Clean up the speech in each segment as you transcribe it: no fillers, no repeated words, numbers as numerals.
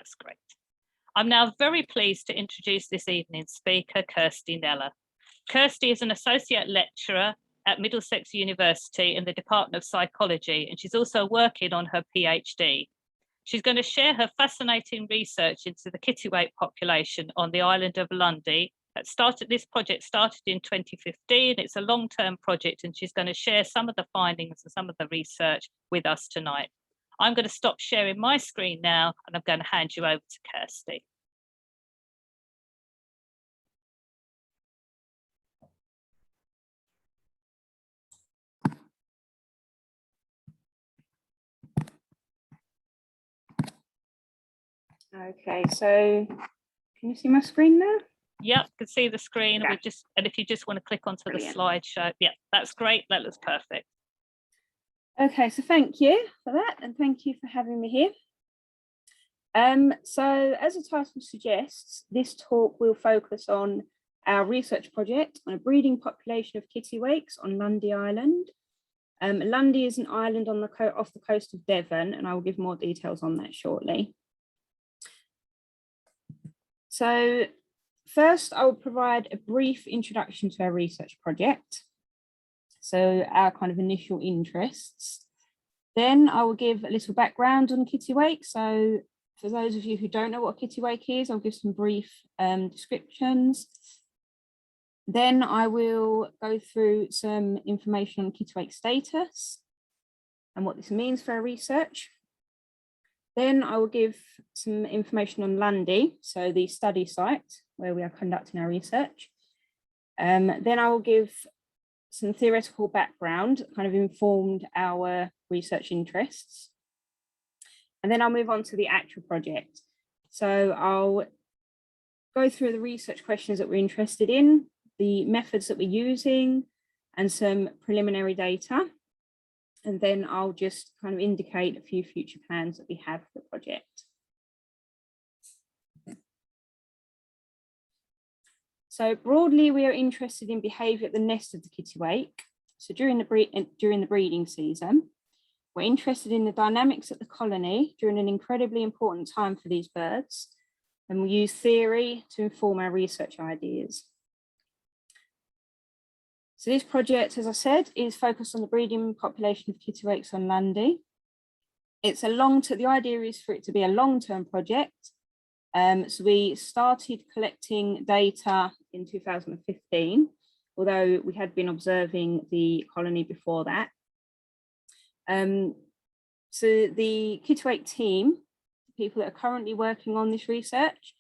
That's great. I'm now very pleased to introduce this evening's speaker, Kirsty Neller. Kirsty is an associate lecturer at Middlesex University in the Department of Psychology, and she's also working on her PhD. She's going to share her fascinating research into the Kittiwake population on the island of Lundy. This project started in 2015. It's a long-term project, and she's going to share some of the findings and some of the research with us tonight. I'm going to stop sharing my screen now, and I'm going to hand you over to Kirsty. Okay, so can you see my screen now? Yep, can see the screen. Okay. And if you just want to click onto Brilliant. the slideshow, yeah, that's great. That looks perfect. Okay, so thank you for that, and thank you for having me here. So as the title suggests, this talk will focus on our research project on a breeding population of kittiwakes on Lundy Island. Lundy is an island on off the coast of Devon, and I will give more details on that shortly. So first, I will provide a brief introduction to our research project. So our kind of initial interests. Then I will give a little background on Kittiwake. So for those of you who don't know what a Kittiwake is, I'll give some brief descriptions. Then I will go through some information on Kittiwake status and what this means for our research. Then I will give some information on Lundy, so the study site where we are conducting our research. Then I will give some theoretical background that kind of informed our research interests. And then I'll move on to the actual project. So I'll go through the research questions that we're interested in, the methods that we're using, and some preliminary data. And then I'll just kind of indicate a few future plans that we have for the project. So broadly, we are interested in behaviour at the nest of the kittiwake. So during the breeding season, we're interested in the dynamics at the colony during an incredibly important time for these birds. And we use theory to inform our research ideas. So this project, as I said, is focused on the breeding population of kittiwakes on Lundy. The idea is for it to be a long-term project. So we started collecting data in 2015, although we had been observing the colony before that. So the Kittiwake team, the people that are currently working on this research,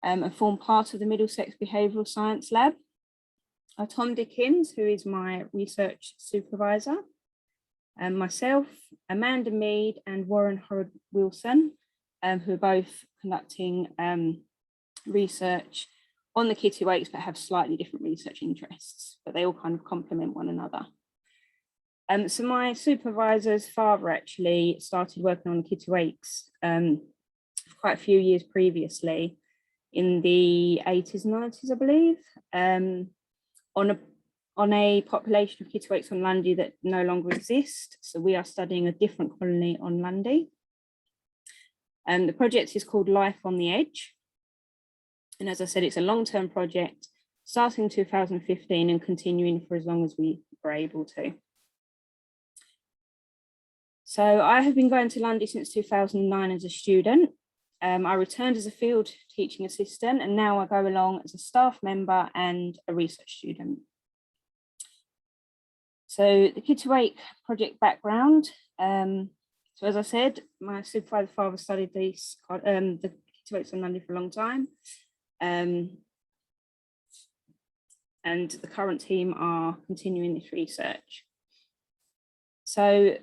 and form part of the Middlesex Behavioural Science Lab, are Tom Dickens, who is my research supervisor, and myself, Amanda Mead and Warren Horrod Wilson, who are both conducting research on the kittiwakes but have slightly different research interests, but they all kind of complement one another. So my supervisor's father actually started working on kittiwakes quite a few years previously, in the 80s and 90s, I believe, on a population of kittiwakes on Lundy that no longer exist. So we are studying a different colony on Lundy. The project is called Life on the Edge. And as I said, it's a long-term project starting in 2015 and continuing for as long as we were able to. So I have been going to Lundy since 2009 as a student. I returned as a field teaching assistant, and now I go along as a staff member and a research student. So the Kittiwake project background. So as I said, my supervisor father studied the Kittiwakes on Lundy for a long time. And the current team are continuing this research. So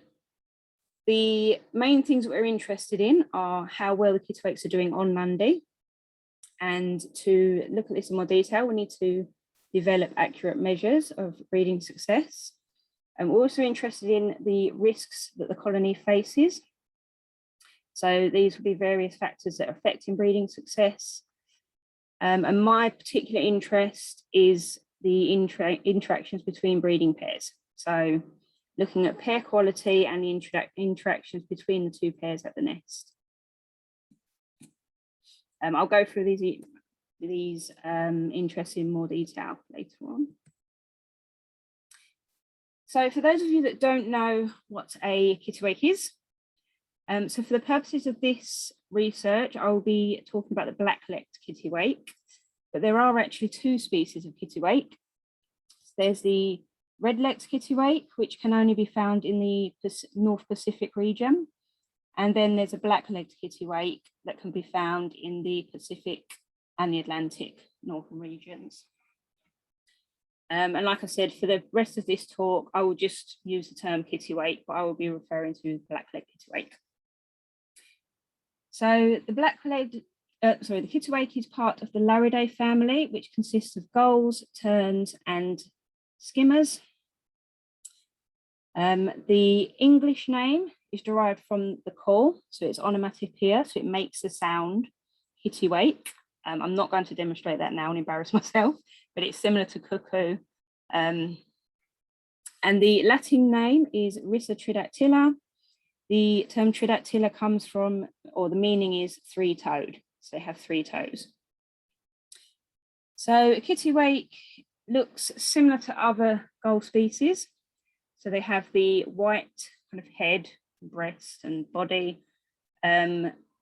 the main things that we're interested in are how well the kittiwakes are doing on Lundy. And to look at this in more detail, we need to develop accurate measures of breeding success. And we're also interested in the risks that the colony faces. So these will be various factors that are affecting breeding success. And my particular interest is the interactions between breeding pairs. So looking at pair quality and the interactions between the two pairs at the nest. I'll go through these interests in more detail later on. So for those of you that don't know what a kittiwake is, so for the purposes of this research, I will be talking about the black-legged kittiwake, but there are actually two species of kittiwake. There's the red-legged kittiwake, which can only be found in the North Pacific region. And then there's a black-legged kittiwake that can be found in the Pacific and the Atlantic northern regions. And like I said, for the rest of this talk, I will just use the term kittiwake, but I will be referring to black-legged kittiwake. So the the kittiwake is part of the Laridae family, which consists of gulls, terns, and skimmers. The English name is derived from the call, so it's onomatopoeia, so it makes the sound kittiwake. I'm not going to demonstrate that now and embarrass myself, but it's similar to cuckoo. And the Latin name is Rissa tridactyla. The term tridactyla comes from, or the meaning is three-toed, so they have 3 toes. So a kittiwake looks similar to other gull species. So they have the white kind of head, breast and body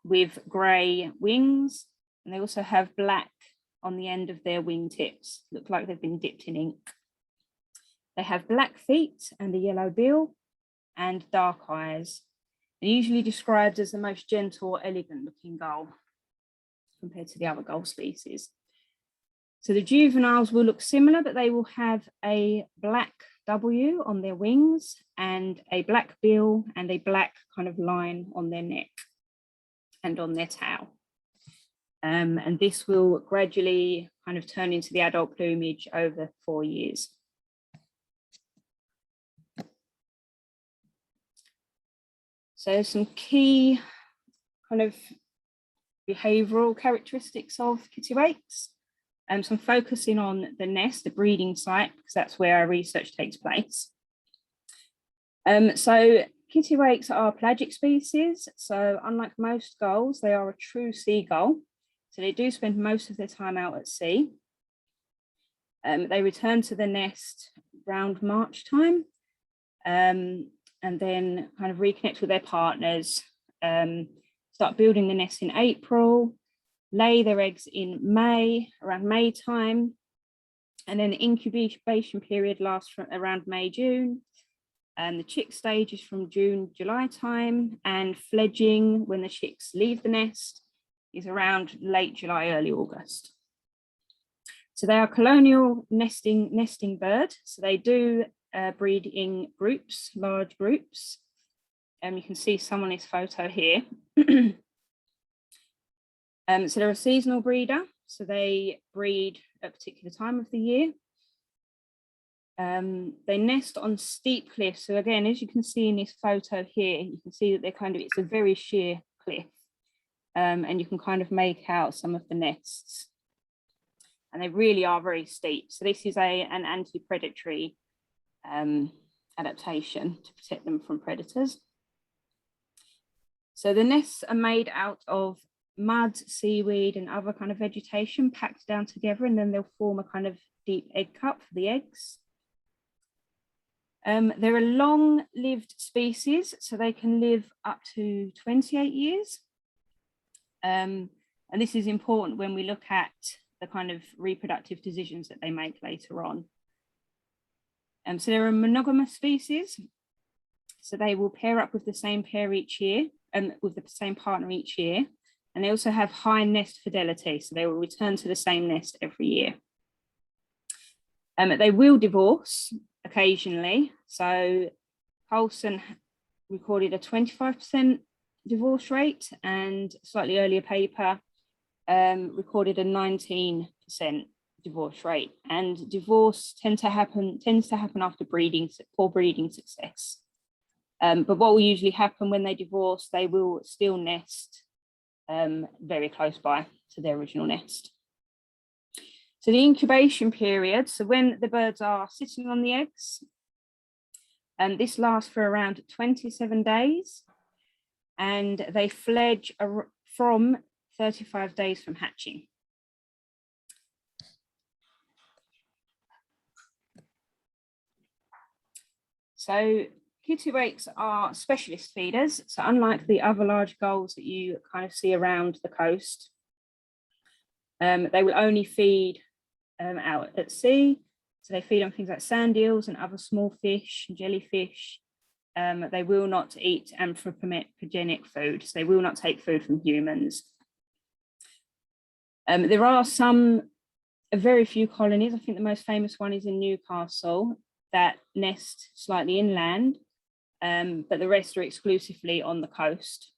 with grey wings. And they also have black on the end of their wingtips, look like they've been dipped in ink. They have black feet and a yellow bill and dark eyes. They're usually described as the most gentle or elegant looking gull compared to the other gull species. So the juveniles will look similar, but they will have a black W on their wings and a black bill and a black kind of line on their neck and on their tail. And this will gradually kind of turn into the adult plumage over 4 years. So some key kind of behavioural characteristics of kittiwakes. So I'm focusing on the nest, the breeding site, because that's where our research takes place. So kittiwakes are pelagic species. So unlike most gulls, they are a true seagull. So they do spend most of their time out at sea. They return to the nest around March time, and then kind of reconnect with their partners, start building the nest in April, lay their eggs in May, around May time, and then the incubation period lasts from around May, June. And the chick stage is from June, July time, and fledging, when the chicks leave the nest, is around late July, early August. So they are colonial nesting bird. So they do breed in groups, large groups. You can see some on this photo here. So they're a seasonal breeder. So they breed at a particular time of the year. They nest on steep cliffs. So again, as you can see in this photo here, you can see that it's a very sheer cliff. And you can kind of make out some of the nests. And they really are very steep. So this is an anti-predatory adaptation to protect them from predators. So the nests are made out of mud, seaweed, and other kind of vegetation packed down together, and then they'll form a kind of deep egg cup for the eggs. They're a long-lived species, so they can live up to 28 years. And this is important when we look at the kind of reproductive decisions that they make later on. So they're a monogamous species. So they will pair up with the same pair each year and with the same partner each year. And they also have high nest fidelity. So they will return to the same nest every year. They will divorce occasionally. So Coulson recorded a 25% divorce rate, and a slightly earlier paper recorded a 19% divorce rate. And divorce tends to happen after poor breeding success. But what will usually happen when they divorce, they will still nest very close by to their original nest. So the incubation period, so when the birds are sitting on the eggs, this lasts for around 27 days. And they fledge from 35 days from hatching. So Kittiwakes are specialist feeders. So unlike the other large gulls that you kind of see around the coast, they will only feed out at sea. So they feed on things like sand eels and other small fish and jellyfish. They will not eat anthropogenic food. So they will not take food from humans. There are very few colonies. I think the most famous one is in Newcastle that nest slightly inland, but the rest are exclusively on the coast.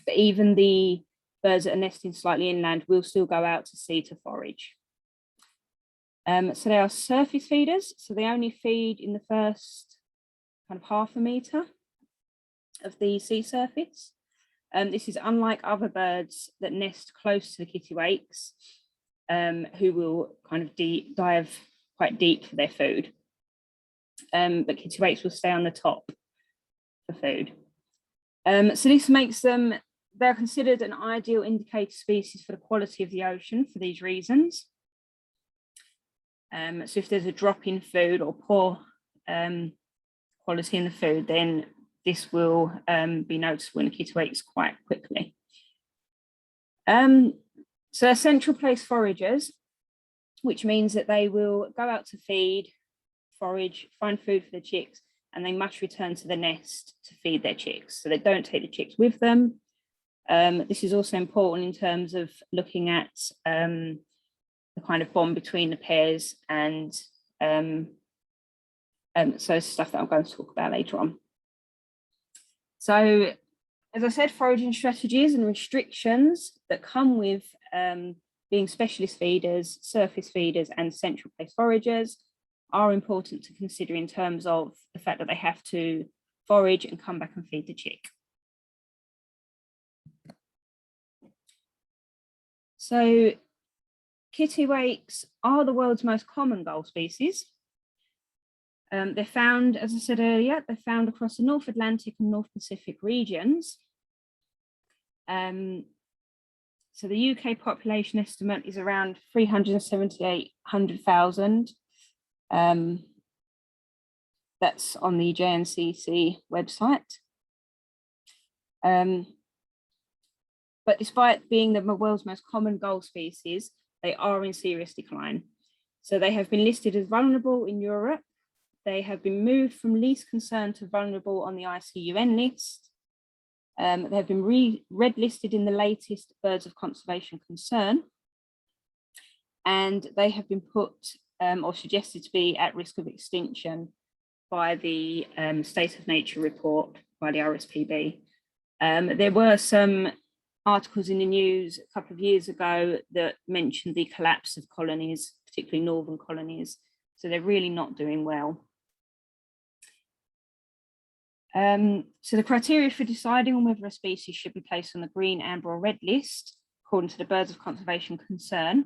But even the birds that are nesting slightly inland will still go out to sea to forage. So they are surface feeders, so they only feed in the first kind of half a metre of the sea surface. This is unlike other birds that nest close to the kittiwakes, who will kind of dive quite deep for their food. But kittiwakes will stay on the top for food. So this makes them, they're considered an ideal indicator species for the quality of the ocean for these reasons. So if there's a drop in food or poor quality in the food, then this will be noticeable in the kittiwakes quite quickly. So they're central place foragers, which means that they will go out to feed, forage, find food for the chicks, and they must return to the nest to feed their chicks. So they don't take the chicks with them. This is also important in terms of looking at the kind of bond between the pairs, and so stuff that I'm going to talk about later on. So, as I said, foraging strategies and restrictions that come with being specialist feeders, surface feeders, and central place foragers are important to consider in terms of the fact that they have to forage and come back and feed the chick. So kittiwakes are the world's most common gull species. They're found, as I said earlier, they're found across the North Atlantic and North Pacific regions. So the UK population estimate is around 378,000. That's on the JNCC website. But despite being the world's most common gull species, they are in serious decline. So they have been listed as vulnerable in Europe. They have been moved from least concern to vulnerable on the ICUN list. They have been red listed in the latest Birds of Conservation Concern. And they have been put or suggested to be at risk of extinction by the State of Nature report by the RSPB. There were some articles in the news a couple of years ago that mentioned the collapse of colonies, particularly northern colonies. So they're really not doing well. So the criteria for deciding on whether a species should be placed on the green, amber, or red list, according to the Birds of Conservation Concern,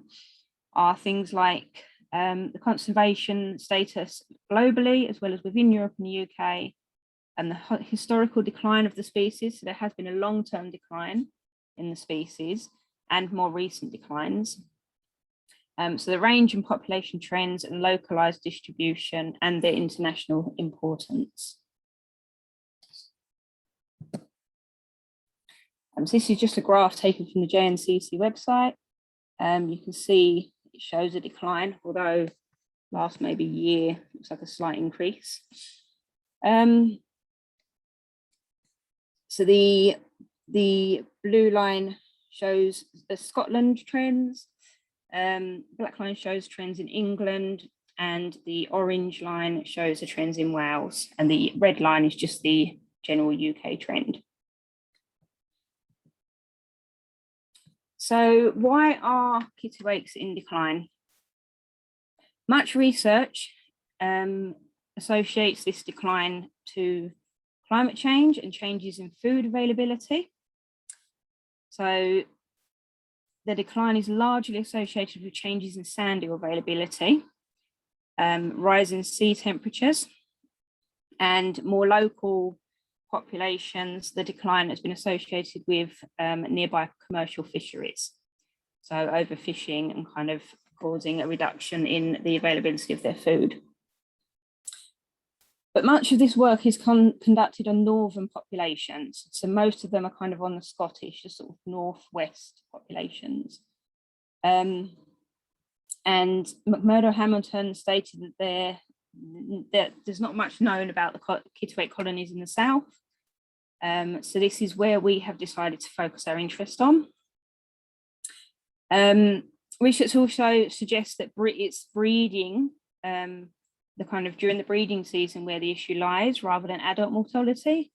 are things like the conservation status globally, as well as within Europe and the UK, and the historical decline of the species. So there has been a long-term decline in the species and more recent declines. So the range and population trends and localized distribution and their international importance. So this is just a graph taken from the JNCC website. You can see it shows a decline, although last maybe year looks like a slight increase. So the blue line shows the Scotland trends, black line shows trends in England, and the orange line shows the trends in Wales, and the red line is just the general UK trend. So why are kittiwakes in decline? Much research associates this decline to climate change and changes in food availability. So the decline is largely associated with changes in sand eel availability, rising sea temperatures, and more local populations, the decline has been associated with nearby commercial fisheries. So overfishing and kind of causing a reduction in the availability of their food. But much of this work is conducted on northern populations. So most of them are kind of on the Scottish, the sort of northwest populations. And McMurdo Hamilton stated that there's not much known about the Kittiwake colonies in the south. So this is where we have decided to focus our interest on. Research also suggests that it's breeding, the kind of during the breeding season where the issue lies rather than adult mortality.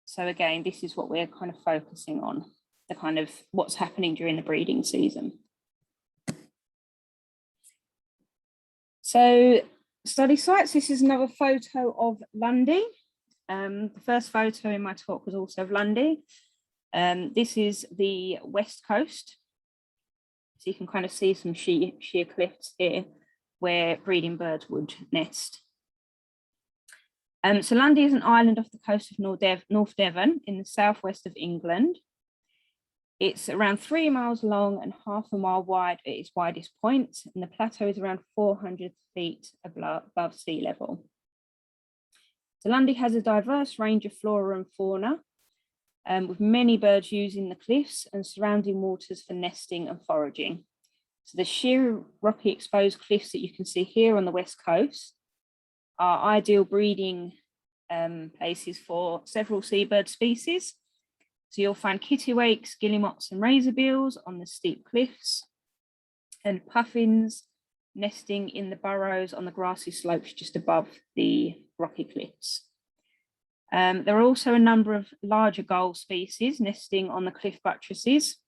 So again, this is what we're kind of focusing on, the kind of what's happening during the breeding season. So study sites, this is another photo of Lundy. The first photo in my talk was also of Lundy. This is the west coast. So you can kind of see some sheer cliffs here where breeding birds would nest. So Lundy is an island off the coast of North Devon in the southwest of England. It's around 3 miles long and half a mile wide at its widest point, and the plateau is around 400 feet above sea level. So Lundy has a diverse range of flora and fauna, with many birds using the cliffs and surrounding waters for nesting and foraging. So the sheer rocky exposed cliffs that you can see here on the west coast are ideal breeding places for several seabird species. So you'll find kittiwakes, guillemots and razorbills on the steep cliffs, and puffins nesting in the burrows on the grassy slopes just above the rocky cliffs. There are also a number of larger gull species nesting on the cliff buttresses,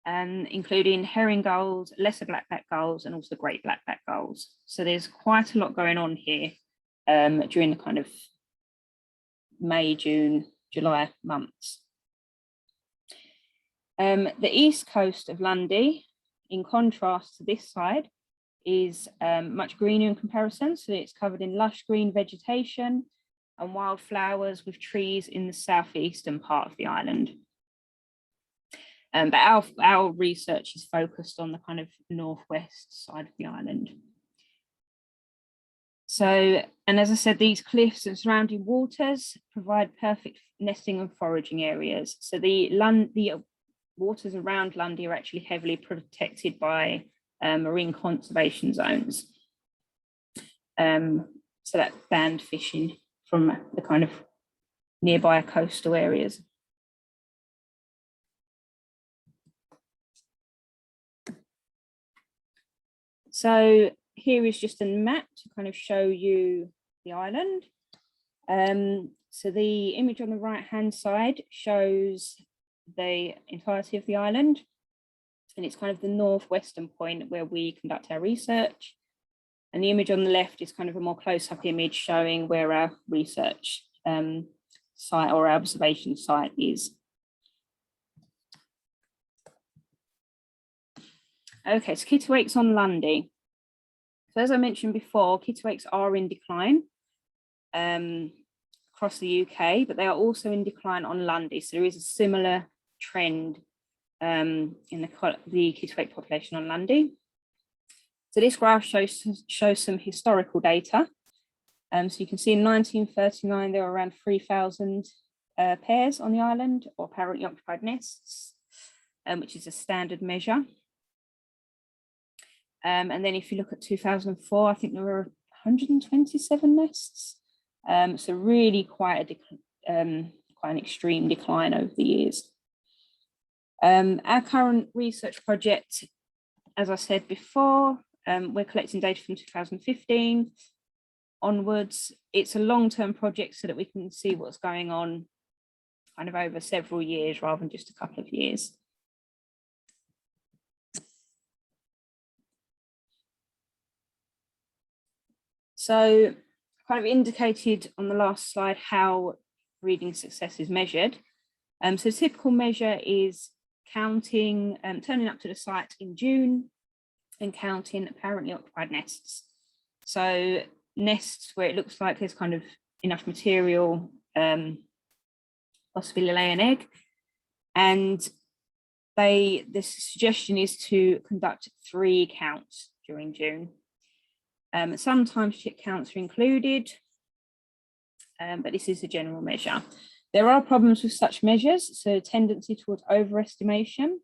including herring gulls, lesser black-backed gulls, and also great black-backed gulls. So there's quite a lot going on here during the kind of May, June, July months. The east coast of Lundy, in contrast to this side, is much greener in comparison. So it's covered in lush green vegetation and wildflowers with trees in the southeastern part of the island. But our research is focused on the kind of northwest side of the island. So, and as I said, these cliffs and surrounding waters provide perfect nesting and foraging areas. So the waters around Lundy are actually heavily protected by marine conservation zones. So that's banned fishing from the kind of nearby coastal areas. So here is just a map to kind of show you the island. So the image on the right-hand side shows the entirety of the island, and it's kind of the northwestern point where we conduct our research. And the image on the left is kind of a more close-up image showing where our research site or our observation site is. Okay, so Kittiwakes on Lundy. So as I mentioned before, Kittiwakes are in decline across the UK, but they are also in decline on Lundy. So there is a similar trend in the Kittiwake population on Lundy. So this graph shows some historical data. So you can see in 1939, there were around 3,000 pairs on the island, or parentally occupied nests, which is a standard measure. And then if you look at 2004, I think there were 127 nests. So really quite an extreme decline over the years. Our current research project, as I said before, we're collecting data from 2015 onwards. It's a long-term project so that we can see what's going on kind of over several years rather than just a couple of years. So kind of indicated on the last slide how breeding success is measured. So a typical measure is counting, turning up to the site in June and counting apparently occupied nests. So nests where it looks like there's kind of enough material possibly lay an egg. And the suggestion is to conduct 3 counts during June. Sometimes chick counts are included, but this is a general measure. There are problems with such measures, so tendency towards overestimation.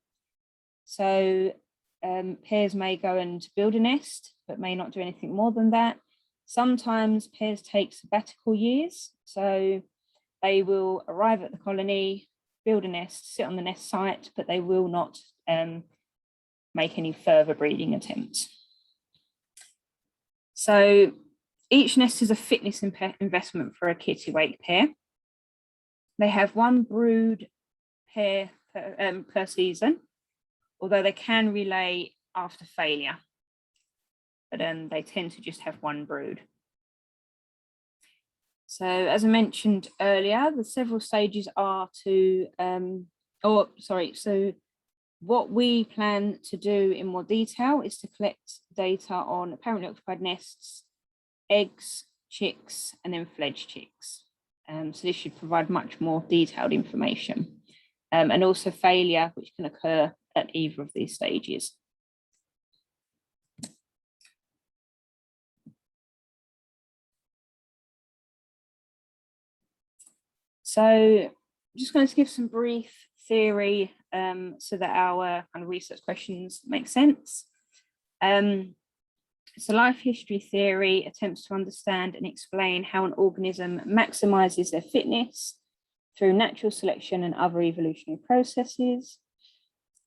So pairs may go and build a nest, but may not do anything more than that. Sometimes pairs take sabbatical years, so they will arrive at the colony, build a nest, sit on the nest site, but they will not make any further breeding attempts. So each nest is a fitness investment for a Kittiwake pair. They have 1 brood pair per season, although they can relay after failure, but they tend to just have 1 brood. So as I mentioned earlier, the several stages are to, so what we plan to do in more detail is to collect data on apparently occupied nests, eggs, chicks, and then fledged chicks. So this should provide much more detailed information, and also failure, which can occur at either of these stages. So I'm just going to give some brief theory so that our kind of research questions make sense. So life history theory attempts to understand and explain how an organism maximizes their fitness through natural selection and other evolutionary processes.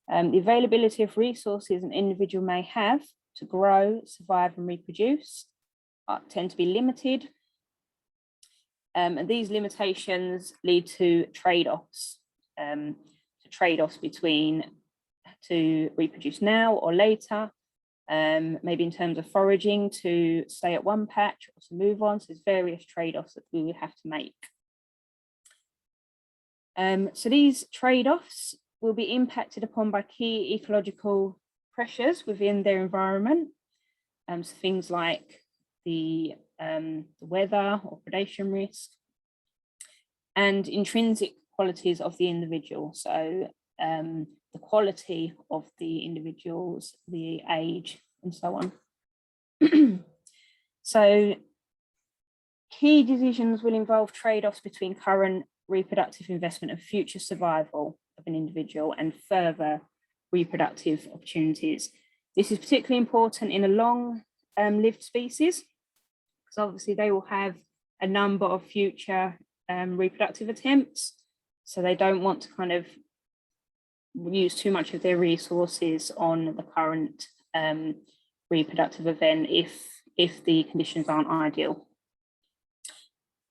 The availability of resources an individual may have to grow, survive, and reproduce tend to be limited. And these limitations lead to trade-offs, between to reproduce now or later, maybe in terms of foraging to stay at one patch or to move on. So there's various trade-offs that we would have to make. So these trade-offs will be impacted upon by key ecological pressures within their environment. So things like the weather or predation risk, and intrinsic qualities of the individual. So the quality of the individuals, the age, and so on. So key decisions will involve trade-offs between current reproductive investment and future survival of an individual and further reproductive opportunities. This is particularly important in a long-lived species, because obviously they will have a number of future reproductive attempts. So they don't want to kind of use too much of their resources on the current reproductive event if the conditions aren't ideal.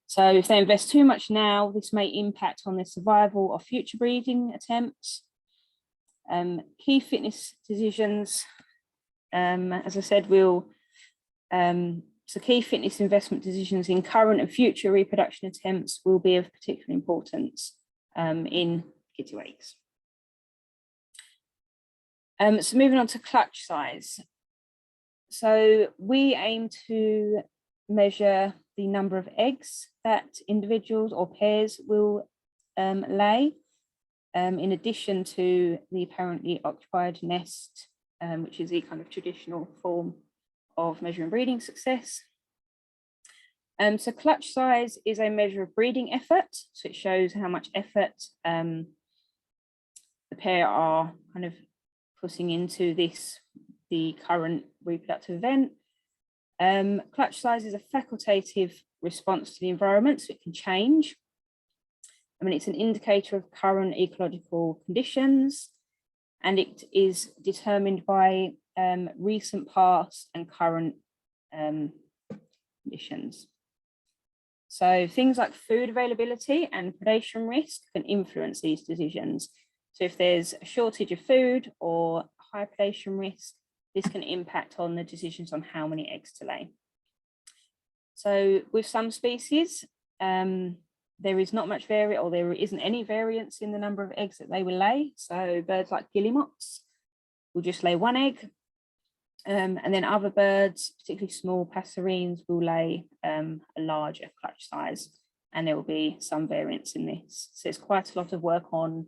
So if they invest too much now, this may impact on their survival of future breeding attempts. Key fitness decisions, as I said, so key fitness investment decisions in current and future reproduction attempts will be of particular importance in Kittiwakes. So moving on to clutch size. So we aim to measure the number of eggs that individuals or pairs will lay, in addition to the apparently occupied nest, which is the kind of traditional form of measuring breeding success. So clutch size is a measure of breeding effort. So it shows how much effort the pair are kind of putting into the current reproductive event. Clutch size is a facultative response to the environment, so it can change. I mean, it's an indicator of current ecological conditions, and it is determined by recent past and current conditions. So things like food availability and predation risk can influence these decisions. So if there's a shortage of food or high predation risk, this can impact on the decisions on how many eggs to lay. So with some species, there is not much variance, or there isn't any variance in the number of eggs that they will lay. So birds like guillemots will just lay 1 egg. And then other birds, particularly small passerines, will lay a larger clutch size. and there will be some variance in this. So it's quite a lot of work on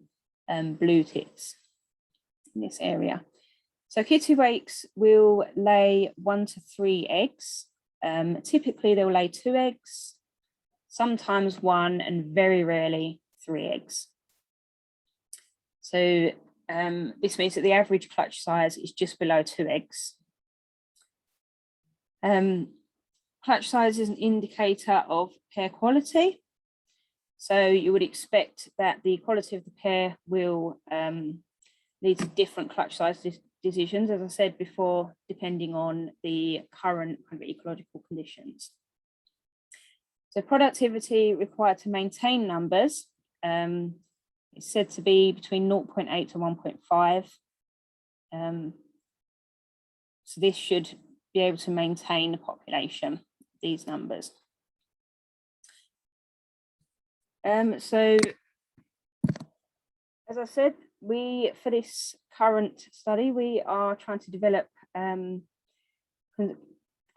blue tits in this area. So kittiwakes will lay 1 to 3 eggs. Typically they'll lay 2 eggs, sometimes 1, and very rarely 3 eggs. So this means that the average clutch size is just below 2 eggs. Clutch size is an indicator of pair quality. So you would expect that the quality of the pair will lead to different clutch size decisions, as I said before, depending on the current kind of ecological conditions. So productivity required to maintain numbers is said to be between 0.8 to 1.5. So this should be able to maintain the population, these numbers. So as I said, for this current study, we are trying to develop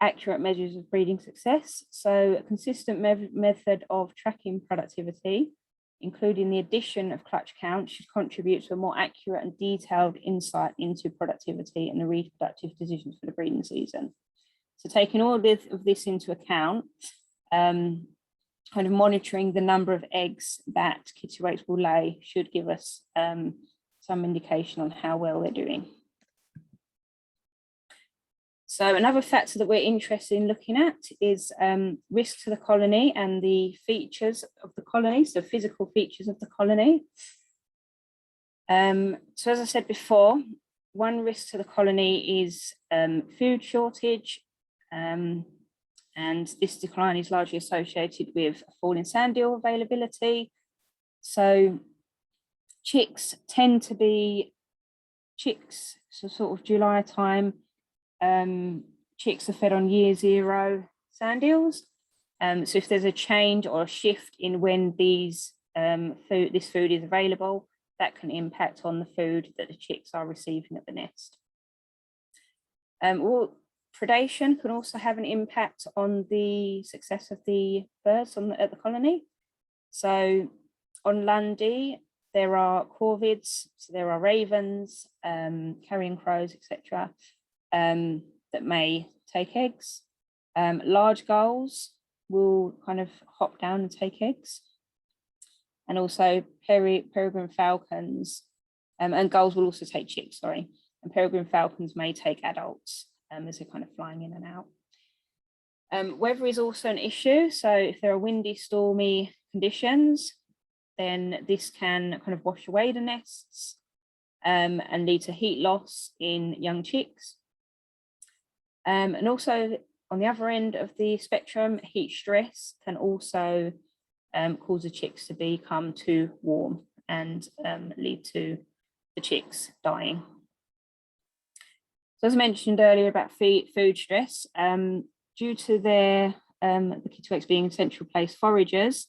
accurate measures of breeding success. So a consistent method of tracking productivity, including the addition of clutch count, should contribute to a more accurate and detailed insight into productivity and the reproductive decisions for the breeding season. So taking all of this into account, kind of monitoring the number of eggs that kittiwakes will lay should give us some indication on how well they're doing. So another factor that we're interested in looking at is risk to the colony and the features of the colony, so physical features of the colony. So as I said before, one risk to the colony is food shortage, and this decline is largely associated with a fall in sand eel availability. So chicks tend to be chicks, so sort of July time. Chicks are fed on year 0 sand eels. So if there's a change or a shift in when this food is available, that can impact on the food that the chicks are receiving at the nest. Predation can also have an impact on the success of the birds at the colony. So on Lundy, there are corvids, so there are ravens, carrion crows, etc., that may take eggs. Large gulls will kind of hop down and take eggs. And also peregrine falcons, and gulls will also take chicks, sorry. And peregrine falcons may take adults as they're kind of flying in and out. Weather is also an issue. So if there are windy, stormy conditions, then this can kind of wash away the nests and lead to heat loss in young chicks. And also on the other end of the spectrum, heat stress can also cause the chicks to become too warm and lead to the chicks dying. So as I mentioned earlier about food stress, due to the kittiwakes being central place foragers,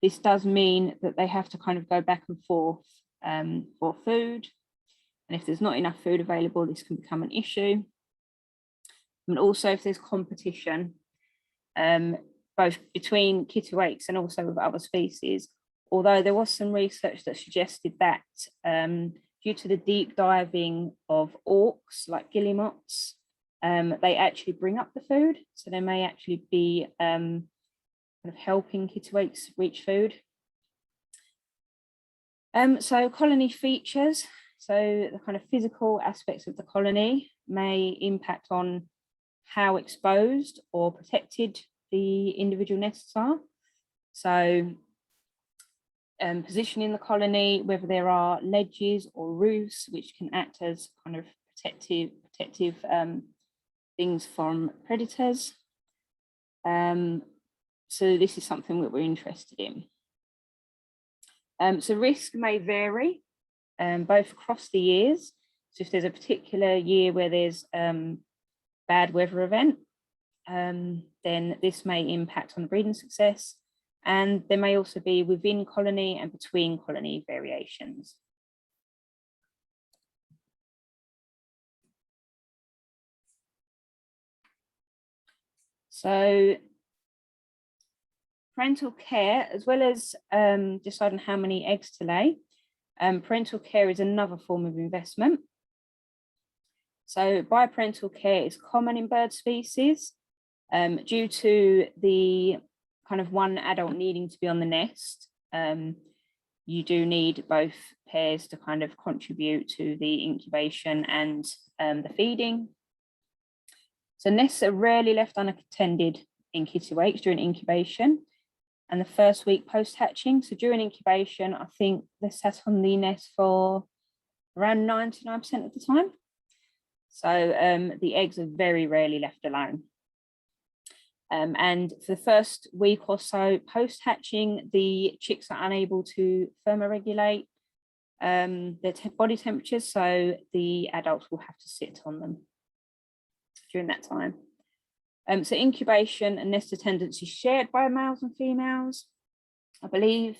this does mean that they have to kind of go back and forth for food. And if there's not enough food available, this can become an issue. And also if there's competition, both between kittiwakes and also with other species, although there was some research that suggested that due to the deep diving of auks like guillemots, they actually bring up the food. So they may actually be kind of helping kittiwakes reach food. So colony features, so the kind of physical aspects of the colony may impact on how exposed or protected the individual nests are. So position in the colony, whether there are ledges or roofs, which can act as kind of protective things from predators. So this is something that we're interested in. So risk may vary both across the years. So if there's a particular year where there's bad weather event, then this may impact on the breeding success. And there may also be within colony and between colony variations. So parental care, as well as deciding how many eggs to lay, parental care is another form of investment. So biparental care is common in bird species due to the kind of one adult needing to be on the nest. You do need both pairs to kind of contribute to the incubation and the feeding. So nests are rarely left unattended in kittiwakes during incubation and the first week post-hatching. So during incubation, I think they're sat on the nest for around 99% of the time. So the eggs are very rarely left alone. And for the first week or so post-hatching, the chicks are unable to thermoregulate their body temperatures, so the adults will have to sit on them during that time. So incubation and nest attendance is shared by males and females. I believe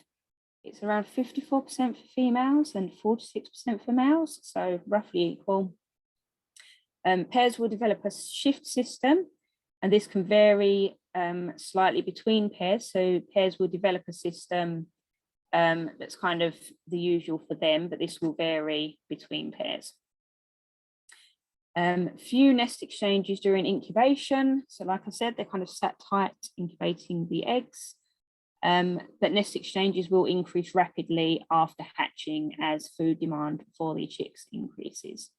it's around 54% for females and 46% for males, so roughly equal. Pairs will develop a shift system, and this can vary slightly between pairs. So pairs will develop a system that's kind of the usual for them, but this will vary between pairs. Few nest exchanges during incubation. So like I said, they're kind of sat tight incubating the eggs, but nest exchanges will increase rapidly after hatching as food demand for the chicks increases.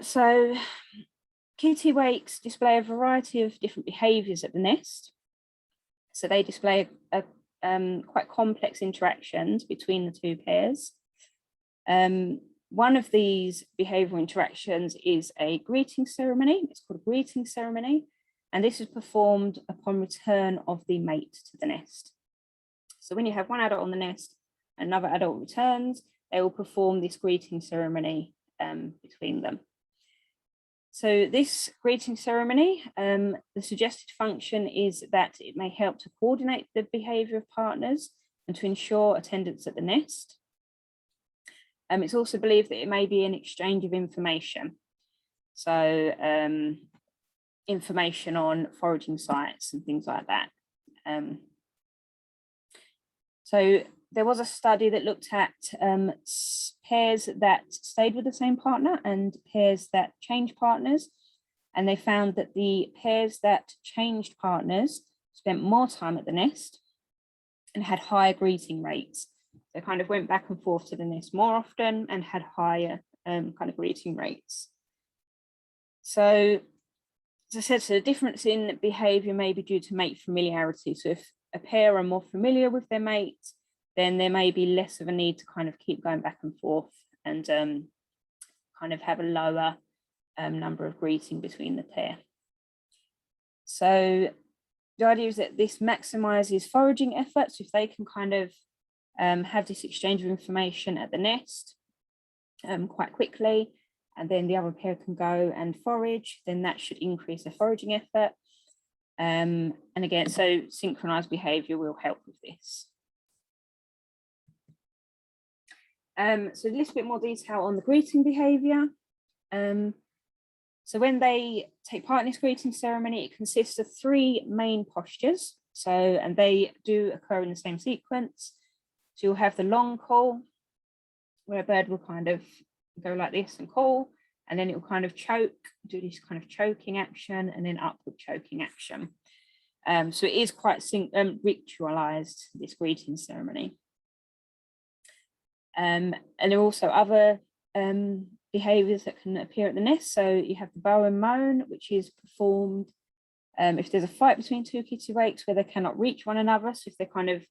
So kittiwakes display a variety of different behaviours at the nest. So they display quite complex interactions between the two pairs. One of these behavioural interactions is a greeting ceremony. It's called a greeting ceremony, and this is performed upon return of the mate to the nest. So when you have one adult on the nest, another adult returns, they will perform this greeting ceremony between them. So this greeting ceremony, the suggested function is that it may help to coordinate the behaviour of partners and to ensure attendance at the nest. It's also believed that it may be an exchange of information. So information on foraging sites and things like that. So there was a study that looked at pairs that stayed with the same partner and pairs that changed partners. And they found that the pairs that changed partners spent more time at the nest and had higher greeting rates. They kind of went back and forth to the nest more often and had higher kind of greeting rates. So, as I said, so the difference in behaviour may be due to mate familiarity. So if a pair are more familiar with their mate, then there may be less of a need to kind of keep going back and forth and kind of have a lower number of greeting between the pair. So the idea is that this maximizes foraging efforts. If they can kind of have this exchange of information at the nest quite quickly, and then the other pair can go and forage, then that should increase their foraging effort. And again, so synchronized behavior will help with this. So a little bit more detail on the greeting behavior. So when they take part in this greeting ceremony, it consists of 3 main postures. So, and they do occur in the same sequence. So you'll have the long call, where a bird will kind of go like this and call, and then it will kind of choke, do this kind of choking action, and then upward choking action. So it is quite ritualized, this greeting ceremony. And there are also other behaviours that can appear at the nest. So you have the bow and moan, which is performed if there's a fight between 2 kittiwakes where they cannot reach one another. So if they're kind of,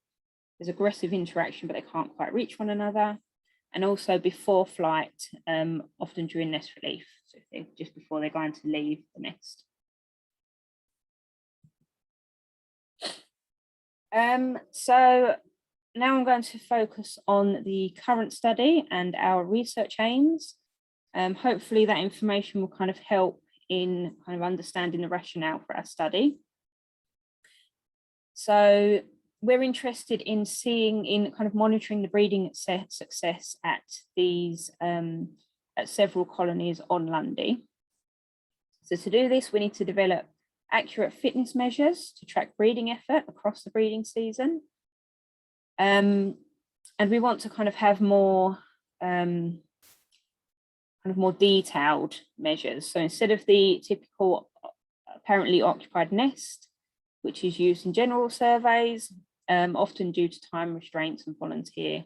there's aggressive interaction, but they can't quite reach one another. And also before flight, often during nest relief. So if they're just before they're going to leave the nest. So now I'm going to focus on the current study and our research aims. Hopefully that information will kind of help in kind of understanding the rationale for our study. So we're interested in kind of monitoring the breeding success at these, at several colonies on Lundy. So to do this, we need to develop accurate fitness measures to track breeding effort across the breeding season. And we want to kind of have more more detailed measures. So instead of the typical apparently occupied nest, which is used in general surveys, often due to time restraints and volunteer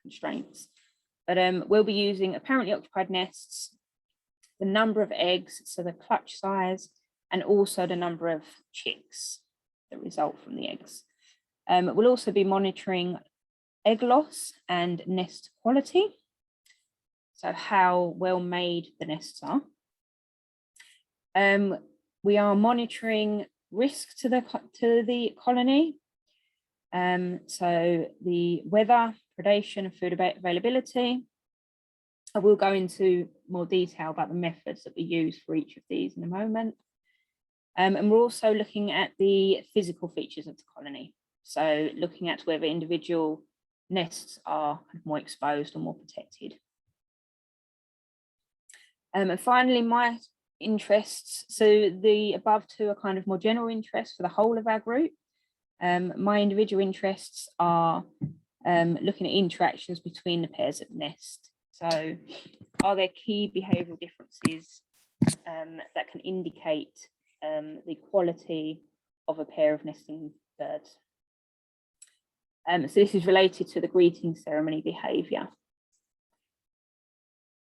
constraints. But we'll be using apparently occupied nests, the number of eggs, so the clutch size, and also the number of chicks that result from the eggs. We'll also be monitoring egg loss and nest quality, so how well made the nests are. We are monitoring risk to the colony, so the weather, predation, and food availability. I will go into more detail about the methods that we use for each of these in a moment. And we're also looking at the physical features of the colony. So looking at whether individual nests are more exposed or more protected. And finally, my interests. So the above two are kind of more general interests for the whole of our group. My individual interests are looking at interactions between the pairs at nest. So are there key behavioural differences that can indicate the quality of a pair of nesting birds? So this is related to the greeting ceremony behaviour.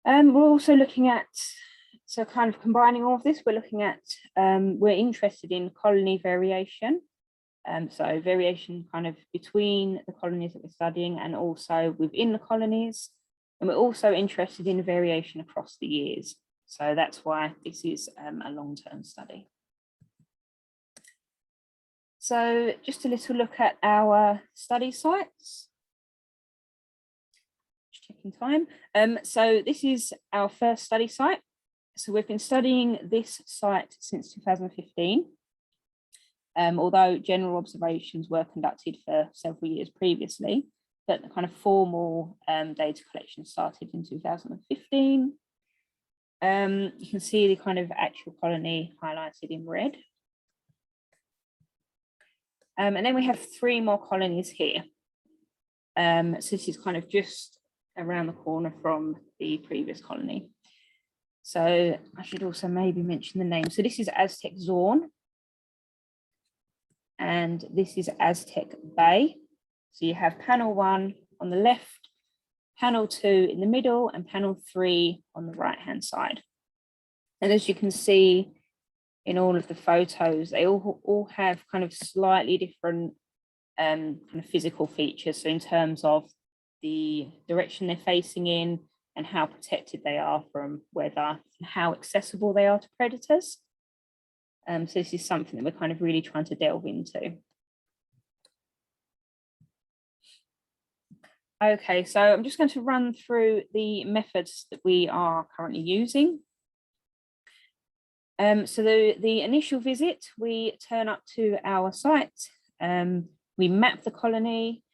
We're also looking at, so kind of combining all of this, we're looking at, we're interested in colony variation. So variation kind of between the colonies that we're studying and also within the colonies. And we're also interested in variation across the years. So that's why this is a long-term study. So just a little look at our study sites. Just checking time. So this is our first study site. So we've been studying this site since 2015. Although general observations were conducted for several years previously, but the kind of formal data collection started in 2015. You can see the kind of actual colony highlighted in red. And then we have 3 more colonies here. So this is kind of just around the corner from the previous colony. So I should also maybe mention the name. So this is Aztec Zorn. And this is Aztec Bay. So you have panel 1 on the left, panel 2 in the middle, and panel 3 on the right-hand side. And as you can see in all of the photos, they all have kind of slightly different kind of physical features. So in terms of the direction they're facing in and how protected they are from weather and how accessible they are to predators. So this is something that we're kind of really trying to delve into. Okay, so I'm just going to run through the methods that we are currently using. So the initial visit, we turn up to our site, we map the colony,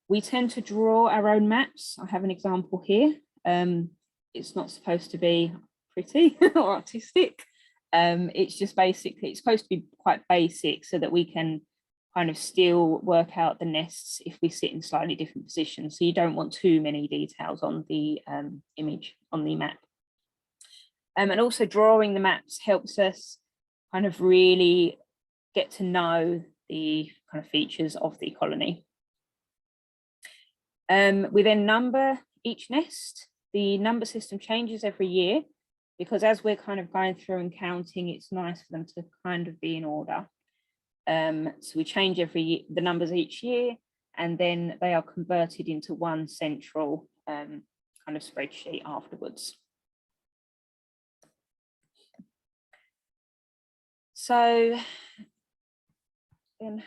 we tend to draw our own maps. I have an example here. It's not supposed to be pretty or artistic. It's just basically, it's supposed to be quite basic so that we can kind of still work out the nests if we sit in slightly different positions. So you don't want too many details on the image on the map. And also drawing the maps helps us kind of really get to know the kind of features of the colony. We then number each nest. The number system changes every year because as we're kind of going through and counting, it's nice for them to kind of be in order. So we change the numbers each year, and then they are converted into one central kind of spreadsheet afterwards. So then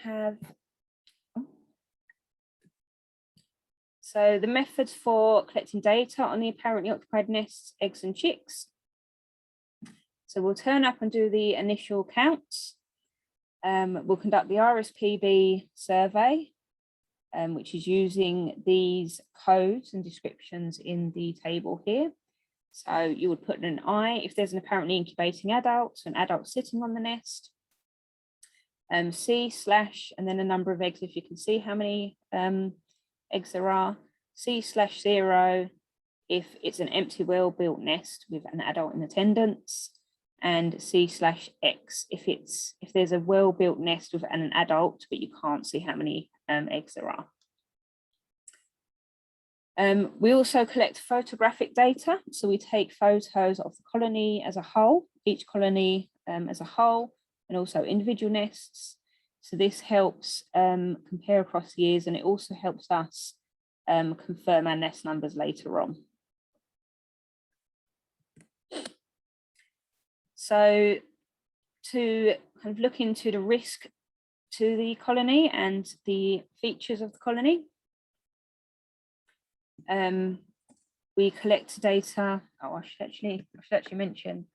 so the methods for collecting data on the apparently occupied nests, eggs and chicks. So we'll turn up and do the initial counts. we'll conduct the RSPB survey, which is using these codes and descriptions in the table here. So you would put an I if there's an apparently incubating adult, so an adult sitting on the nest. C/ and then a number of eggs if you can see how many eggs there are. C/0 if it's an empty well-built nest with an adult in attendance, and C/X if there's a well-built nest with an adult but you can't see how many eggs there are. We also collect photographic data, so we take photos of the colony as a whole, each colony as a whole, and also individual nests. So this helps compare across years, and it also helps us confirm our nest numbers later on. So to kind of look into the risk to the colony and the features of the colony, we collect data. Oh, I should actually mention.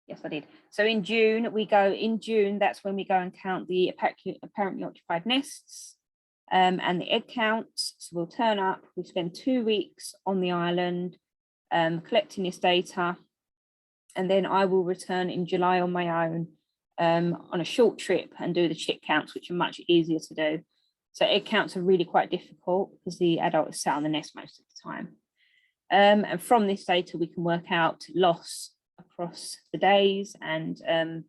Yes, I did. So in June, that's when we go and count the apparently occupied nests and the egg counts. So we'll turn up, we spend 2 weeks on the island collecting this data, and then I will return in July on my own on a short trip and do the chick counts, which are much easier to do. So egg counts are really quite difficult because the adult is sat on the nest most of the time. And from this data, we can work out loss across the days, and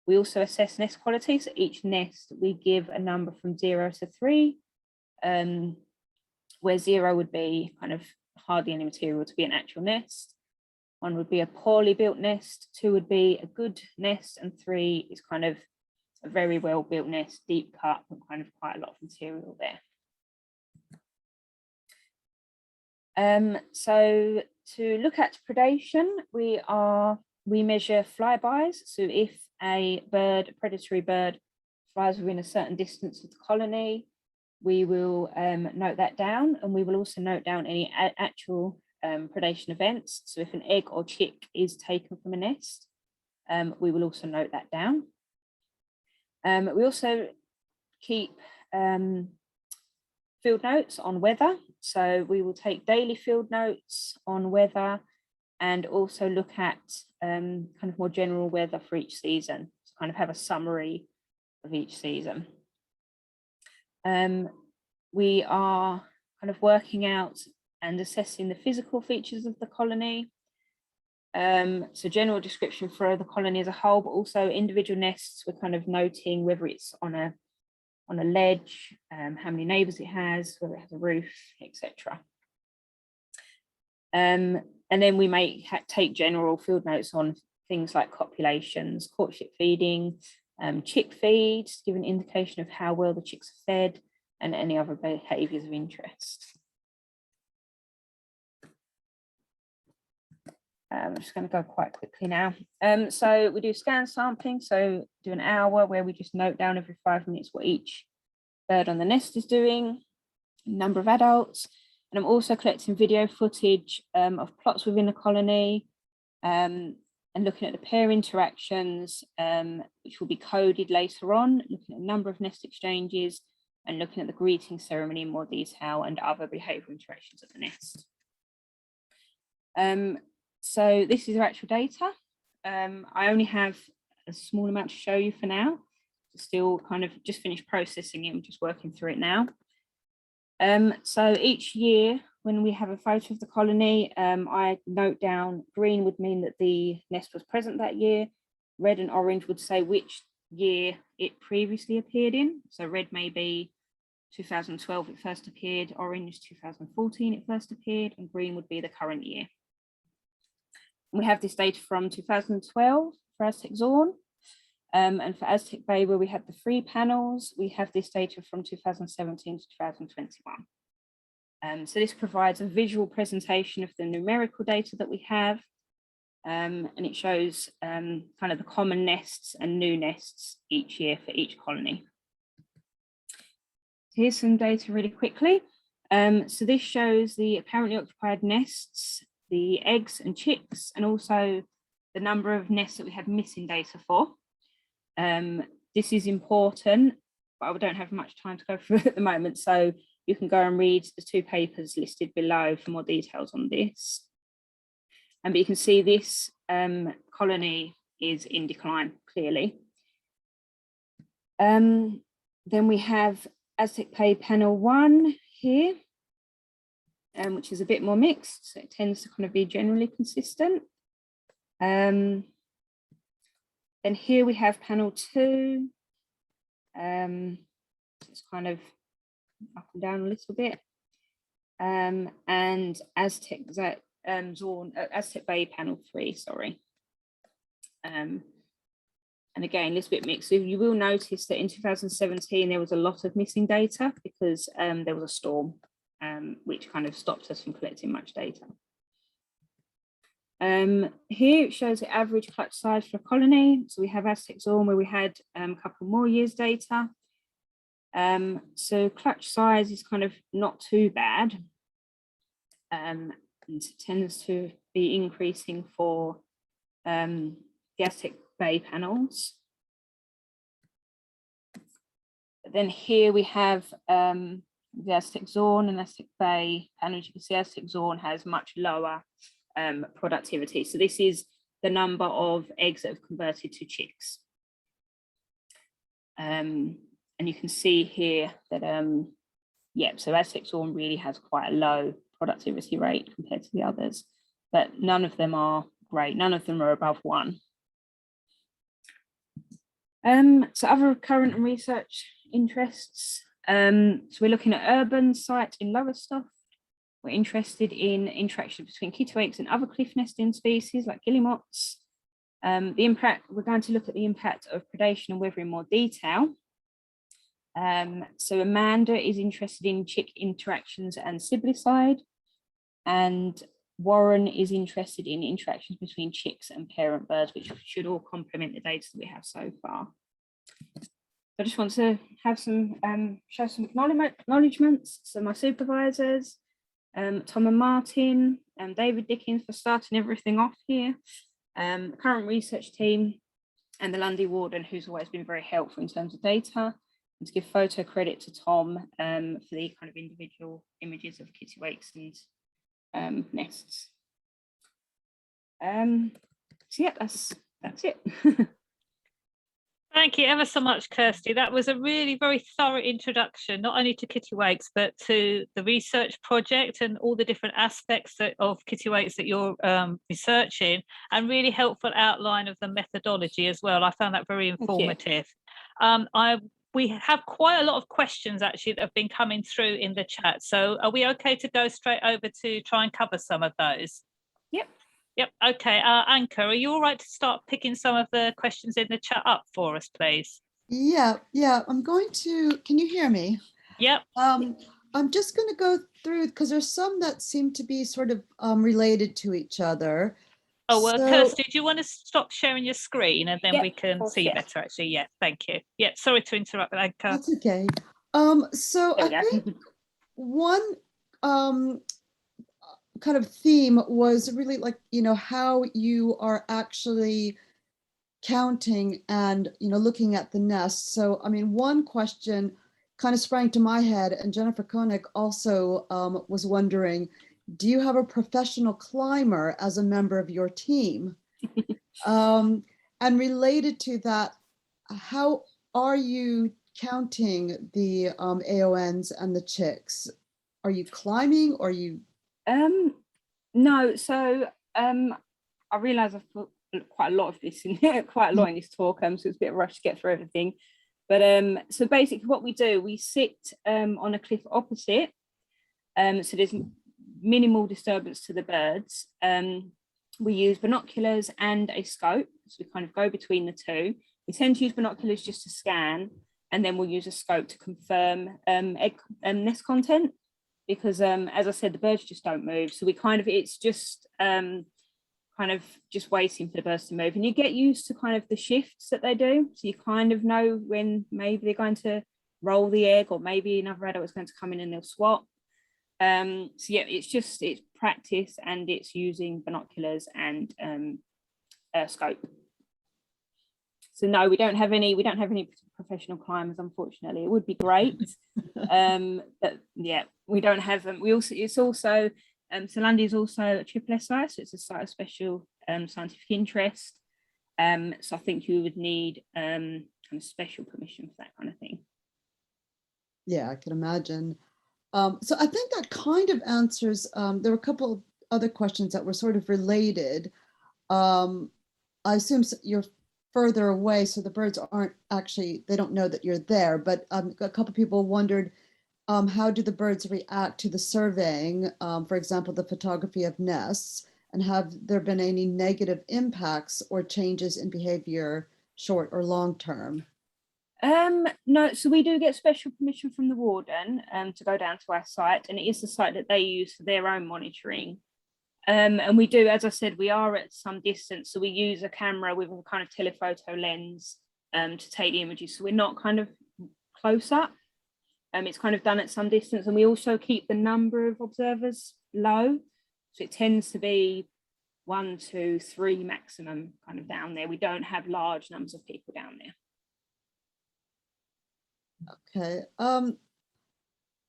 we also assess nest quality. So each nest, we give a number from 0 to 3, where 0 would be kind of hardly any material to be an actual nest. 1 would be a poorly built nest, 2 would be a good nest, and 3 is kind of a very well built nest, deep cut, and kind of quite a lot of material there. So to look at predation, we measure flybys. So if a predatory bird flies within a certain distance of the colony, we will note that down, and we will also note down any actual predation events. So if an egg or chick is taken from a nest, we will also note that down. We also keep field notes on weather. So we will take daily field notes on weather and also look at kind of more general weather for each season, to kind of have a summary of each season. We are kind of working out and assessing the physical features of the colony. So general description for the colony as a whole, but also individual nests, we're kind of noting whether it's on a ledge, how many neighbours it has, whether it has a roof, etc. And then we may take general field notes on things like copulations, courtship feeding, chick feed, to give an indication of how well the chicks are fed, and any other behaviours of interest. I'm just going to go quite quickly now. So we do scan sampling, so do an hour where we just note down every 5 minutes what each bird on the nest is doing, number of adults, and I'm also collecting video footage of plots within the colony and looking at the pair interactions, which will be coded later on, looking at a number of nest exchanges and looking at the greeting ceremony in more detail and other behavioural interactions at the nest. So this is our actual data. I only have a small amount to show you for now. Still kind of just finished processing it. I'm just working through it now. So each year when we have a photo of the colony, I note down green would mean that the nest was present that year. Red and orange would say which year it previously appeared in. So red may be 2012 it first appeared, orange 2014 it first appeared, and green would be the current year. We have this data from 2012 for Aztec Zorn, and for Aztec Bay, where we had the 3 panels, we have this data from 2017 to 2021. So this provides a visual presentation of the numerical data that we have, and it shows kind of the common nests and new nests each year for each colony. Here's some data really quickly. So this shows the apparently occupied nests, the eggs and chicks, and also the number of nests that we have missing data for. This is important, but I don't have much time to go through it at the moment. So you can go and read the 2 papers listed below for more details on this. But you can see this colony is in decline, clearly. Then we have Aztec Bay Panel 1 here, which is a bit more mixed, so it tends to kind of be generally consistent. Then here we have Panel 2. It's kind of up and down a little bit. And Aztec Bay Panel 3, sorry. And again, a little bit mixed. So you will notice that in 2017, there was a lot of missing data because there was a storm, which kind of stopped us from collecting much data. Here it shows the average clutch size for a colony. So we have Aztec Zorn where we had a couple more years data. So clutch size is kind of not too bad. And it tends to be increasing for the Aztec Bay panels. But then here we have the Aztec Zorn and Aztec Bay panels. You can see Aztec Zorn has much lower productivity. So this is the number of eggs that have converted to chicks. And you can see here that, yeah, so Aztec Zorn really has quite a low productivity rate compared to the others, but none of them are great. None of them are above 1. So other current and research interests. So we're looking at urban sites in Lowestoft. We're interested in interaction between Kittiwakes and other cliff nesting species like guillemots. The impact, we're going to look at the impact of predation and weather in more detail. So Amanda is interested in chick interactions and siblicide, and Warren is interested in interactions between chicks and parent birds, which should all complement the data that we have so far. I just want to have some show some acknowledgements. So my supervisors, Tom and Martin, David Dickens for starting everything off here, current research team, and the Lundy warden, who's always been very helpful in terms of data. And to give photo credit to Tom for the kind of individual images of kittiwakes and nests. So yeah, that's it. Thank you ever so much, Kirsty. That was a really very thorough introduction, not only to kittiwakes, but to the research project and all the different aspects of kittiwakes that you're researching, and really helpful outline of the methodology as well. I found that very informative. We have quite a lot of questions actually that have been coming through in the chat. So are we okay to go straight over to try and cover some of those? Yep. Yep. Okay. Anchor, are you all right to start picking some of the questions in the chat up for us, please? Yeah. I'm going to, can you hear me? Yep. I'm just going to go through because there's some that seem to be sort of related to each other. Oh, well, Kirsty, do you want to stop sharing your screen and then we can see you better, actually? Yeah, thank you. Yeah, sorry to interrupt, Anchor. That's okay. So I think one kind of theme was really like, how you are actually counting and, looking at the nest. So, I mean, one question kind of sprang to my head, and Jennifer Koenig also was wondering, do you have a professional climber as a member of your team? And related to that, how are you counting the AONs and the chicks? Are you climbing or are you? No, so I realize I've put quite a lot of this in here, quite a lot in this talk, so it's a bit of a rush to get through everything. But so basically what we do, we sit on a cliff opposite, so there's minimal disturbance to the birds. We use binoculars and a scope, so we kind of go between the two. We tend to use binoculars just to scan, and then we'll use a scope to confirm egg nest content, because as I said, the birds just don't move. So we kind of, it's just kind of just waiting for the birds to move, and you get used to kind of the shifts that they do. So you kind of know when maybe they're going to roll the egg, or maybe another adult is going to come in and they'll swap. So yeah, it's practice, and it's using binoculars and a scope. So no, we don't have any professional climbers, unfortunately. It would be great. But yeah, we don't have them. So Lundy is also a triple SI, so it's a site of special scientific interest. So I think you would need kind of special permission for that kind of thing. Yeah, I can imagine. So I think that kind of answers, there were a couple of other questions that were sort of related. I assume you're further away, so the birds aren't actually, they don't know that you're there, but a couple of people wondered, how do the birds react to the surveying, for example, the photography of nests, and have there been any negative impacts or changes in behavior, short or long term? No, so we do get special permission from the warden to go down to our site, and it is the site that they use for their own monitoring. And we do, as I said, we are at some distance, so we use a camera with a kind of telephoto lens to take the images, so we're not kind of close up. It's kind of done at some distance, and we also keep the number of observers low, so it tends to be 1, 2, 3 maximum kind of down there. We don't have large numbers of people down there. Okay.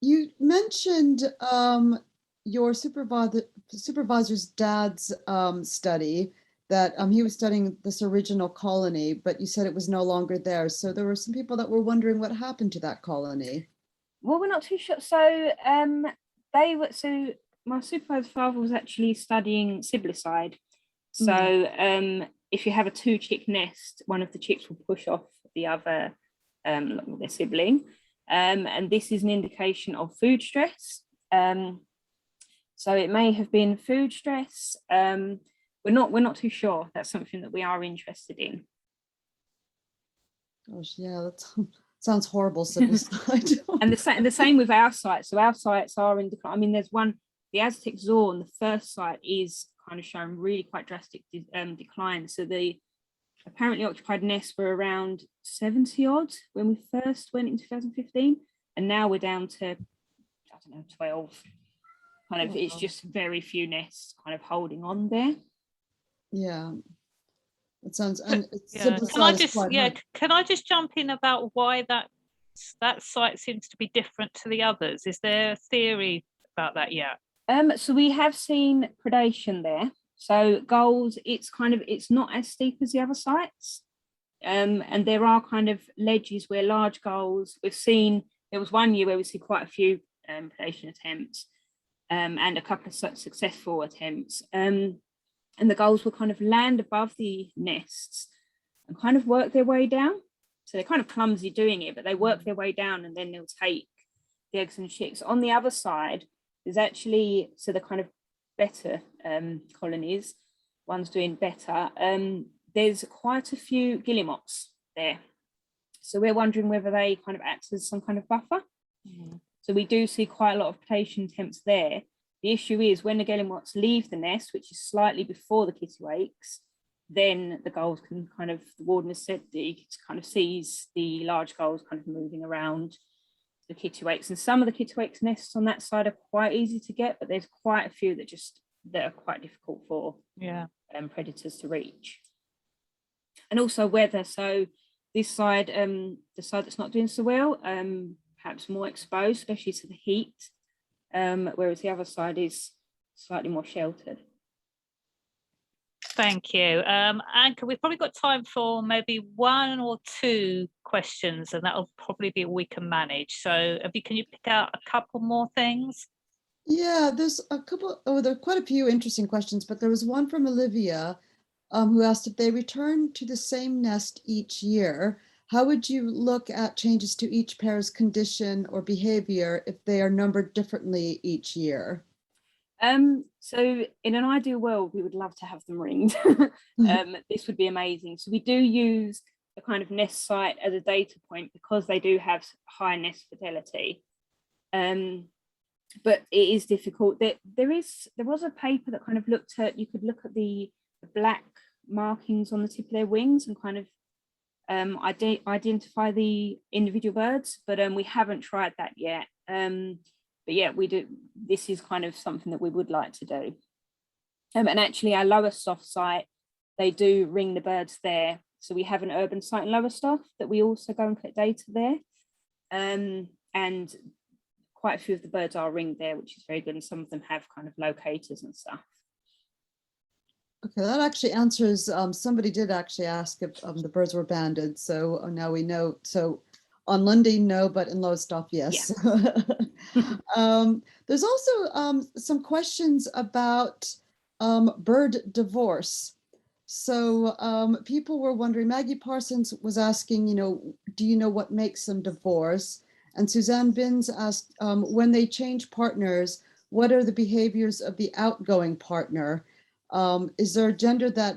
You mentioned your supervisor's dad's study, that he was studying this original colony, but you said it was no longer there. So there were some people that were wondering what happened to that colony. Well, we're not too sure. So my supervisor's father was actually studying siblicide. So if you have a 2-chick nest, one of the chicks will push off the other, their sibling. And this is an indication of food stress. So it may have been food stress. We're not too sure. That's something that we are interested in. Gosh, yeah, that sounds horrible. Suicide. And the same with our sites. So our sites are in decline. I mean, there's one, the Aztec Zorn, the first site is kind of showing really quite drastic decline. So the apparently occupied nests were around 70 odd when we first went in 2015, and now we're down to, I don't know, 12. Kind of, it's just very few nests kind of holding on there. Yeah, it sounds. And yeah. Can I just jump in about why that site seems to be different to the others? Is there a theory about that yet? So we have seen predation there. So gulls, it's not as steep as the other sites. And there are kind of ledges where large gulls, we've seen, there was one year where we see quite a few predation attempts and a couple of successful attempts. And the gulls will kind of land above the nests and kind of work their way down. So they're kind of clumsy doing it, but they work their way down and then they'll take the eggs and chicks. On the other side, there's actually, so the kind of better colonies, one's doing better, there's quite a few guillemots there. So we're wondering whether they kind of act as some kind of buffer. So we do see quite a lot of predation attempts there. The issue is when the guillemots leave the nest, which is slightly before the kittiwakes, then the gulls can kind of, the warden has said that he kind of sees the large gulls kind of moving around the kittiwakes. And some of the kittiwakes nests on that side are quite easy to get, but there's quite a few that are quite difficult for predators to reach. And also weather. So this side, the side that's not doing so well, perhaps more exposed, especially to the heat, whereas the other side is slightly more sheltered. Thank you. Anka, we've probably got time for maybe 1 or 2 questions, and that'll probably be all we can manage. So can you pick out a couple more things? Yeah, there's a couple, there are quite a few interesting questions, but there was one from Olivia who asked if they return to the same nest each year, how would you look at changes to each pair's condition or behavior if they are numbered differently each year? So in an ideal world, we would love to have them ringed. This would be amazing. So we do use a kind of nest site as a data point because they do have high nest fidelity. But it is difficult. There was a paper that kind of looked at, you could look at the black markings on the tip of their wings and kind of identify the individual birds, but we haven't tried that yet. But yeah, we do. This is kind of something that we would like to do. And actually our lowest soft site, they do ring the birds there So we have an urban site in Lowestoft that we also go and collect data there. And quite a few of the birds are ringed there, which is very good. And some of them have kind of locators and stuff. Okay, that actually answers, somebody did actually ask if the birds were banded. So now we know. So on Lundy, no, but in Lowestoft, yes. Yeah. There's also some questions about bird divorce. So people were wondering, Maggie Parsons was asking, do you know what makes them divorce? And Suzanne Binns asked, when they change partners, what are the behaviors of the outgoing partner? Is there a gender that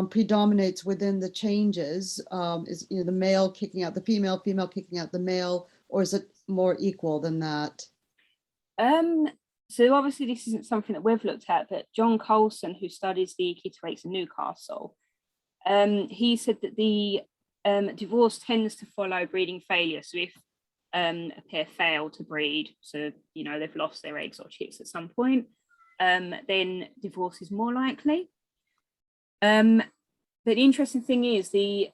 predominates within the changes? Is the male kicking out the female, female kicking out the male, or is it more equal than that? So obviously this isn't something that we've looked at, but John Colson, who studies the Kittiwakes in Newcastle, he said that the divorce tends to follow breeding failure. So if a pair fail to breed, so they've lost their eggs or chicks at some point, then divorce is more likely. But the interesting thing is the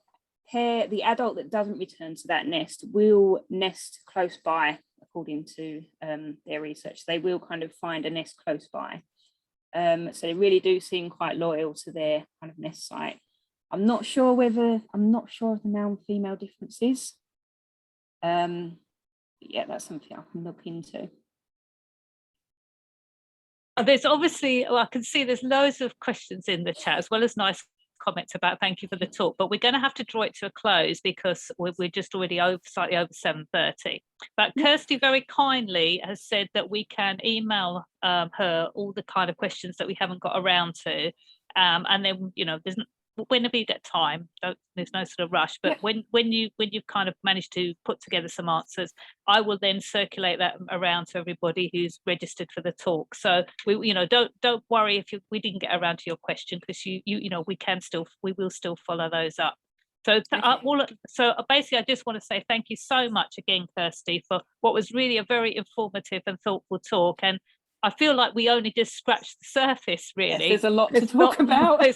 adult that doesn't return to that nest will nest close by, according to their research. They will kind of find a nest close by. So they really do seem quite loyal to their kind of nest site. I'm not sure of the male and female differences. Yeah, that's something I can look into. There's obviously, I can see there's loads of questions in the chat, as well as nice comments about thank you for the talk, but we're going to have to draw it to a close because we're just already slightly over 7:30. But Kirsty very kindly has said that we can email her all the kind of questions that we haven't got around to, and then there's whenever you get time, there's no sort of rush, but when you've kind of managed to put together some answers, I will then circulate that around to everybody who's registered for the talk. So we don't worry if we didn't get around to your question, because we will still follow those up. So basically I just want to say thank you so much again, Kirsty, for what was really a very informative and thoughtful talk. And I feel like we only just scratched the surface, really. Yes, there's a lot to talk about. There's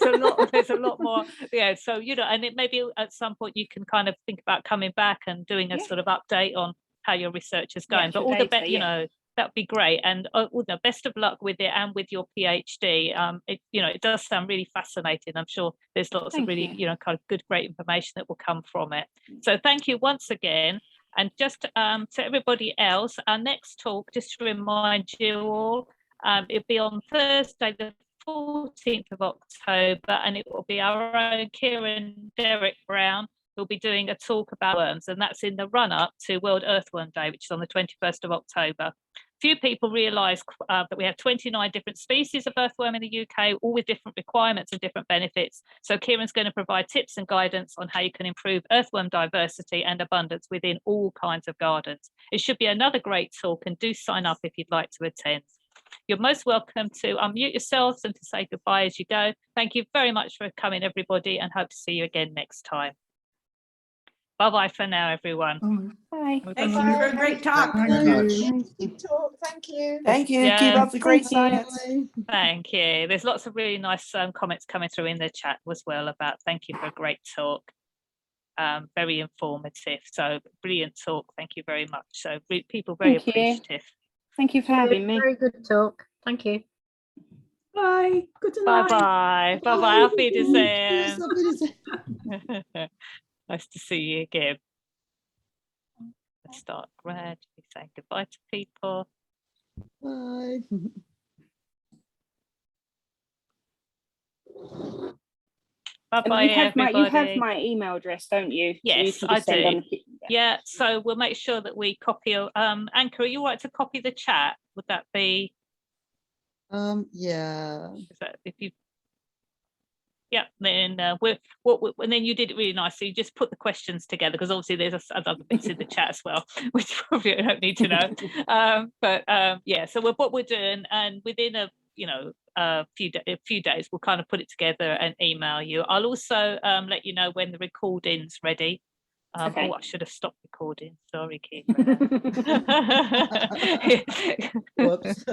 a lot more. Yeah. So, and it maybe at some point you can kind of think about coming back and doing a sort of update on how your research is going. But all the best, that'd be great. And all the best of luck with it and with your PhD. It does sound really fascinating. I'm sure there's lots of really, kind of good, great information that will come from it. So thank you once again. And just to everybody else, our next talk, just to remind you all, it'll be on Thursday, the 14th of October, and it will be our own Kieran Derek Brown who'll be doing a talk about worms, and that's in the run-up to World Earthworm Day, which is on the 21st of October. Few people realise that we have 29 different species of earthworm in the UK, all with different requirements and different benefits. So Kieran's going to provide tips and guidance on how you can improve earthworm diversity and abundance within all kinds of gardens. It should be another great talk, and do sign up if you'd like to attend. You're most welcome to unmute yourselves and to say goodbye as you go. Thank you very much for coming, everybody, and hope to see you again next time. Bye-bye for now, everyone. Bye. Thank you for a great talk. Thank you. Thank you. Yeah. Keep up the great science. Thank you. There's lots of really nice comments coming through in the chat as well about thank you for a great talk. Very informative. So brilliant talk. Thank you very much. So people very appreciative. Thank you for having me. Very good talk. Thank you. Bye. Good night. Bye-bye. Bye-bye. Auf Wiedersehen. Nice to see you again. Let's start gradually saying goodbye to people. Bye. Bye-bye, everybody. You have my email address, don't you? Yes, so I do. Yeah, so we'll make sure that we copy. Anchor, are you all right to copy the chat? Would that be? Yeah. Is that if you? Yeah, then and then you did it really nice. So you just put the questions together, because obviously there's other bits in the chat as well, which probably I don't need to know. Yeah, so what we're doing, and within a few days, we'll kind of put it together and email you. I'll also let you know when the recording's ready. Okay. Oh, I should have stopped recording. Sorry, Keith. Whoops.